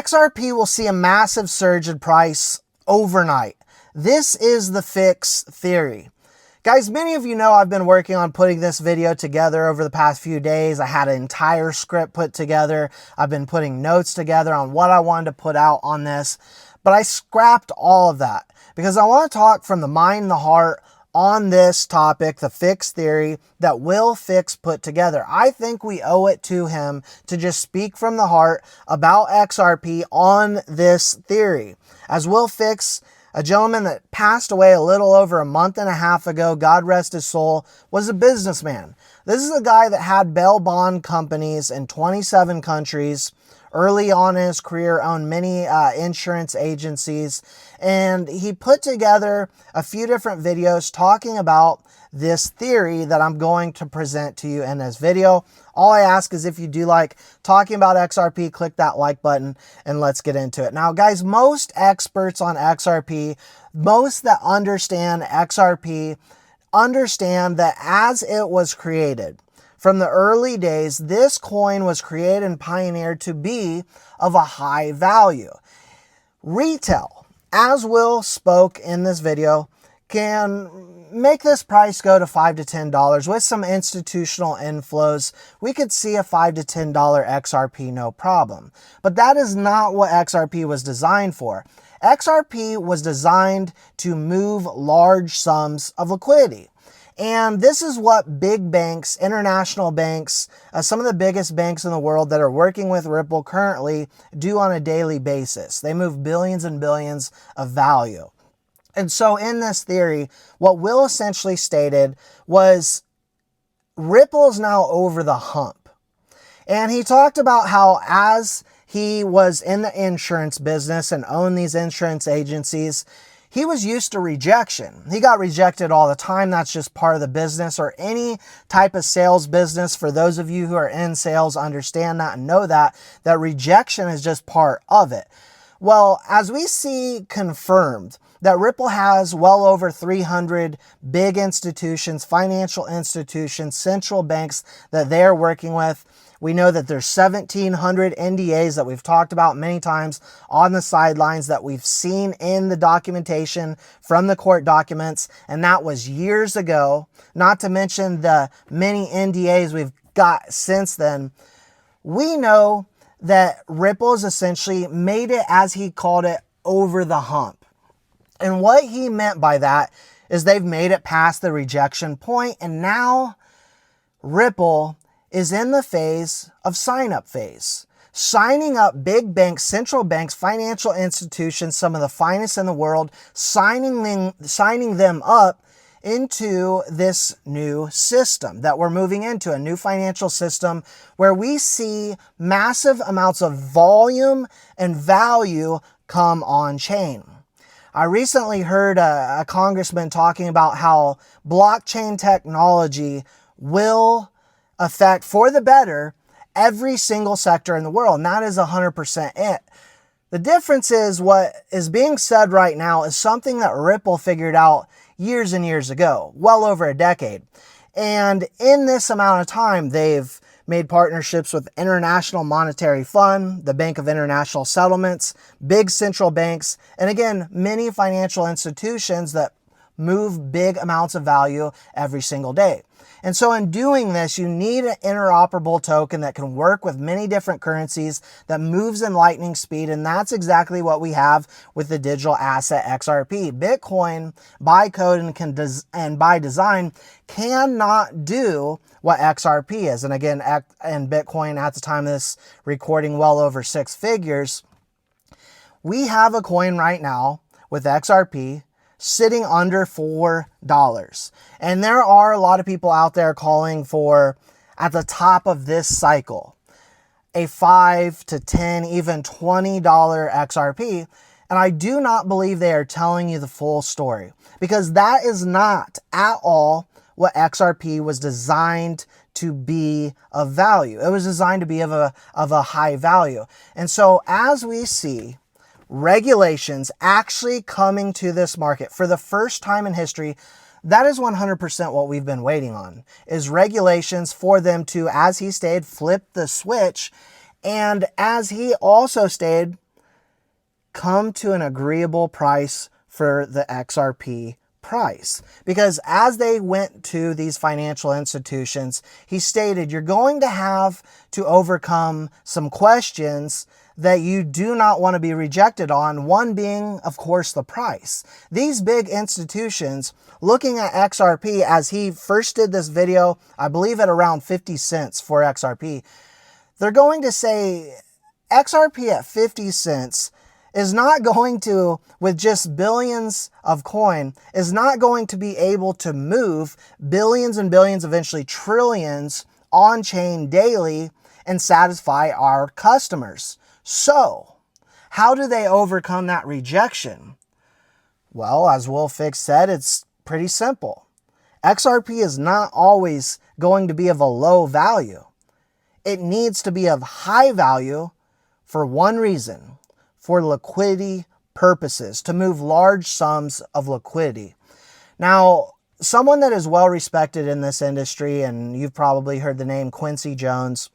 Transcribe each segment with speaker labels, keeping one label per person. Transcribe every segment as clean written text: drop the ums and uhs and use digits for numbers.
Speaker 1: XRP will see a massive surge in price overnight. This is the fix theory. Guys, many of you know I've been working on putting this video together over the past few days. I had an entire script put together. I've been putting notes together on what I wanted to put out on this, but I scrapped all of that because I want to talk from the mind and the heart on this topic, the fix theory that Will Fix put together. I think we owe it to him to just speak from the heart about XRP on this theory. As Will Fix, a gentleman that passed away a little over a month and a half ago, God rest his soul, was a businessman. This is a guy that had bail bond companies in 27 countries. Early on in his career, owned many insurance agencies, and he put together a few different videos talking about this theory that I'm going to present to you in this video. All I ask is if you do like talking about XRP, click that like button and let's get into it. Now, guys, most experts on XRP, most that understand XRP, understand that as it was created, from the early days, this coin was created and pioneered to be of a high value. Retail, as Will spoke in this video, can make this price go to $5 to $10. With some institutional inflows, we could see a $5 to $10 XRP no problem. But that is not what XRP was designed for. XRP was designed to move large sums of liquidity. And this is what big banks, international banks, some of the biggest banks in the world that are working with Ripple currently do on a daily basis. They move billions and billions of value. And so in this theory, what Will essentially stated was Ripple is now over the hump. And he talked about how as he was in the insurance business and owned these insurance agencies, he was used to rejection. He got rejected all the time. That's just part of the business, or any type of sales business. For those of you who are in sales, understand that and know that rejection is just part of it. Well, as we see confirmed that Ripple has well over 300 big institutions, financial institutions, central banks that they're working with. We know that there's 1,700 NDAs that we've talked about many times on the sidelines that we've seen in the documentation from the court documents, and that was years ago, not to mention the many NDAs we've got since then. We know that Ripple has essentially made it, as he called it, over the hump. And what he meant by that is they've made it past the rejection point, and now Ripple is in the phase of sign-up phase. Signing up big banks, central banks, financial institutions, some of the finest in the world, signing them up into this new system that we're moving into, a new financial system where we see massive amounts of volume and value come on chain. I recently heard a congressman talking about how blockchain technology will affect, for the better, every single sector in the world, and that is 100% it. The difference is what is being said right now is something that Ripple figured out years and years ago, well over a decade. And in this amount of time, they've made partnerships with International Monetary Fund, the Bank of International Settlements, big central banks, and again, many financial institutions that move big amounts of value every single day. And so in doing this, you need an interoperable token that can work with many different currencies, that moves in lightning speed. And that's exactly what we have with the digital asset XRP. Bitcoin, by code and by design, cannot do what XRP is. And again, and Bitcoin at the time of this recording, well over 6 figures. We have a coin right now with XRP sitting under $4. And there are a lot of people out there calling for, at the top of this cycle, a $5 to $10, even $20 XRP. And I do not believe they are telling you the full story, because that is not at all what XRP was designed to be of value. It was designed to be of a high value. And so as we see regulations actually coming to this market for the first time in history, that is 100% what we've been waiting on, is regulations for them to, as he stated, flip the switch. And as he also stated, come to an agreeable price for the XRP price. Because as they went to these financial institutions, he stated you're going to have to overcome some questions that you do not want to be rejected on, one being, of course, the price. These big institutions, looking at XRP, as he first did this video, I believe at around 50 cents for XRP, they're going to say XRP at 50 cents is not going to, with just billions of coin, is not going to be able to move billions and billions, eventually trillions on chain daily and satisfy our customers. So, how do they overcome that rejection? Well, as Will Fix said, it's pretty simple. XRP is not always going to be of a low value. It needs to be of high value for one reason: for liquidity purposes, to move large sums of liquidity. Now, someone that is well respected in this industry, and you've probably heard the name Quincy Jones,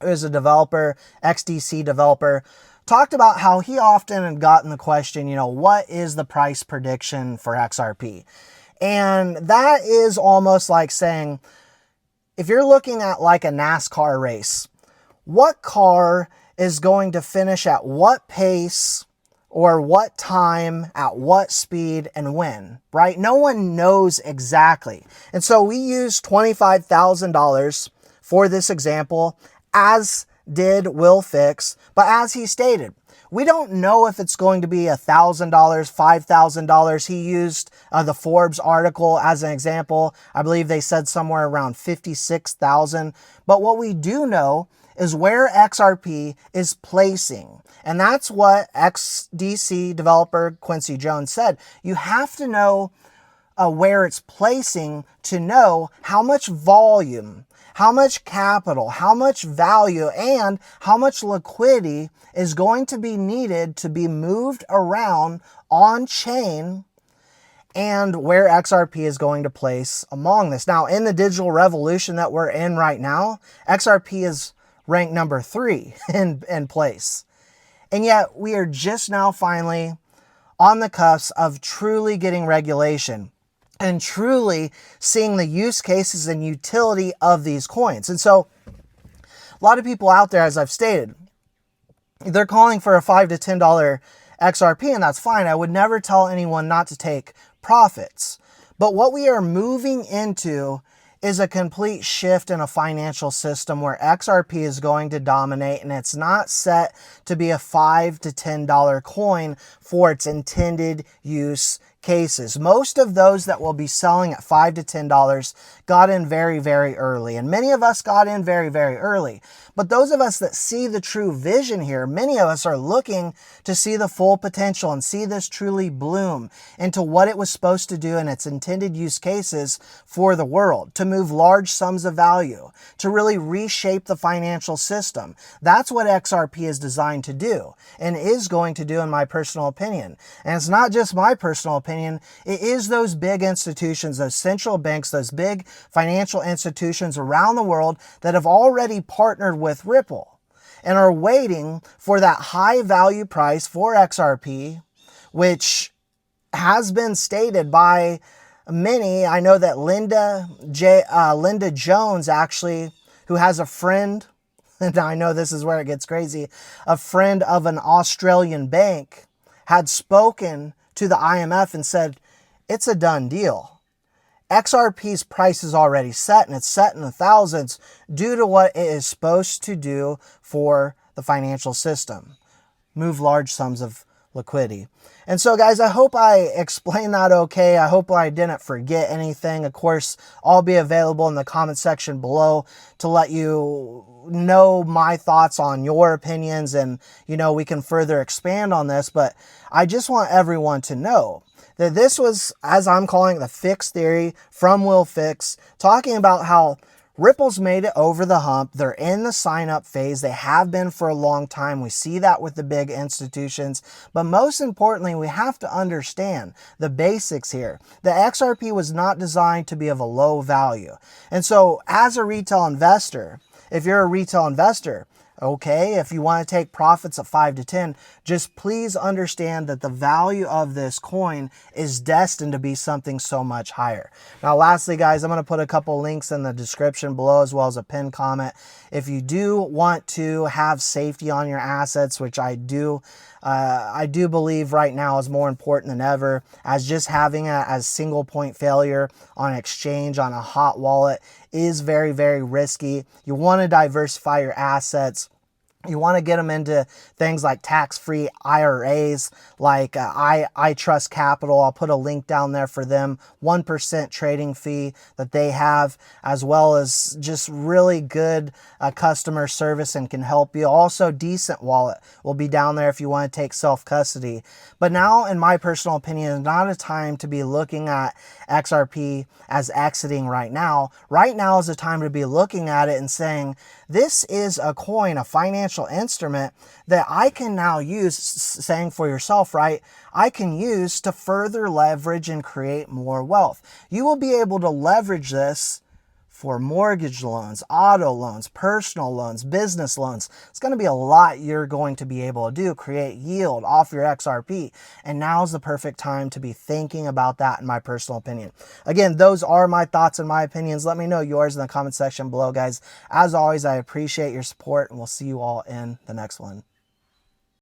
Speaker 1: who is a developer, XDC developer, talked about how he often had gotten the question, what is the price prediction for XRP? And that is almost like saying, if you're looking at like a NASCAR race, what car is going to finish at what pace or what time, at what speed, and when, right? No one knows exactly. And so we used $25,000 for this example, as did Will Fix. But as he stated, we don't know if it's going to be $1,000, $5,000. He used the Forbes article as an example. I believe they said somewhere around 56,000. But what we do know is where XRP is placing. And that's what XDC developer Quincy Jones said. You have to know where it's placing to know how much volume, how much capital, how much value, and how much liquidity is going to be needed to be moved around on chain, and where XRP is going to place among this. Now, in the digital revolution that we're in right now, XRP is ranked number 3 in place. And yet we are just now finally on the cusp of truly getting regulation and truly seeing the use cases and utility of these coins. And so a lot of people out there, as I've stated, they're calling for a $5 to $10 XRP, and that's fine. I would never tell anyone not to take profits. But what we are moving into is a complete shift in a financial system where XRP is going to dominate, and it's not set to be a $5 to $10 coin for its intended use cases. Most of those that will be selling at $5 to $10 got in very, very early, and many of us got in very, very early. But those of us that see the true vision here, many of us are looking to see the full potential and see this truly bloom into what it was supposed to do in its intended use cases for the world, to move large sums of value, to really reshape the financial system. That's what XRP is designed to do and is going to do, in my personal opinion. And it's not just my personal opinion. It is those big institutions, those central banks, those big financial institutions around the world that have already partnered with Ripple and are waiting for that high value price for XRP, which has been stated by many. I know that Linda Jones, actually, who has a friend, and I know this is where it gets crazy, a friend of an Australian bank, had spoken to the IMF and said, it's a done deal. XRP's price is already set, and it's set in the thousands due to what it is supposed to do for the financial system. Move large sums of liquidity. And so, guys, I hope I explained that okay. I hope I didn't forget anything. Of course, I'll be available in the comment section below to let you know my thoughts on your opinions, and, we can further expand on this. But I just want everyone to know that this was, as I'm calling it, the Fix Theory from Will Fix, talking about how Ripple's made it over the hump. They're in the sign-up phase. They have been for a long time. We see that with the big institutions. But most importantly, we have to understand the basics here. The XRP was not designed to be of a low value. And so as a retail investor, if you're a retail investor, Okay, if you want to take profits of 5 to 10, just please understand that the value of this coin is destined to be something so much higher. Now, lastly, guys, I'm going to put a couple links in the description below as well as a pinned comment. If you do want to have safety on your assets, which I do believe right now is more important than ever, as just having it as single point failure on an exchange on a hot wallet is very, very risky. You want to diversify your assets. You want to get them into things like tax-free IRAs, like I Trust Capital. I'll put a link down there for them. 1% trading fee that they have, as well as just really good customer service and can help you. Also, Decent Wallet will be down there if you want to take self-custody. But now, in my personal opinion, is not a time to be looking at XRP as exiting right now. Right now is a time to be looking at it and saying, this is a coin, a financial instrument that I can now use, saying for yourself, right? I can use to further leverage and create more wealth. You will be able to leverage this for mortgage loans, auto loans, personal loans, business loans. It's going to be a lot you're going to be able to do, create yield off your XRP. And now is the perfect time to be thinking about that, in my personal opinion. Again, those are my thoughts and my opinions. Let me know yours in the comment section below, guys. As always, I appreciate your support, and we'll see you all in the next one.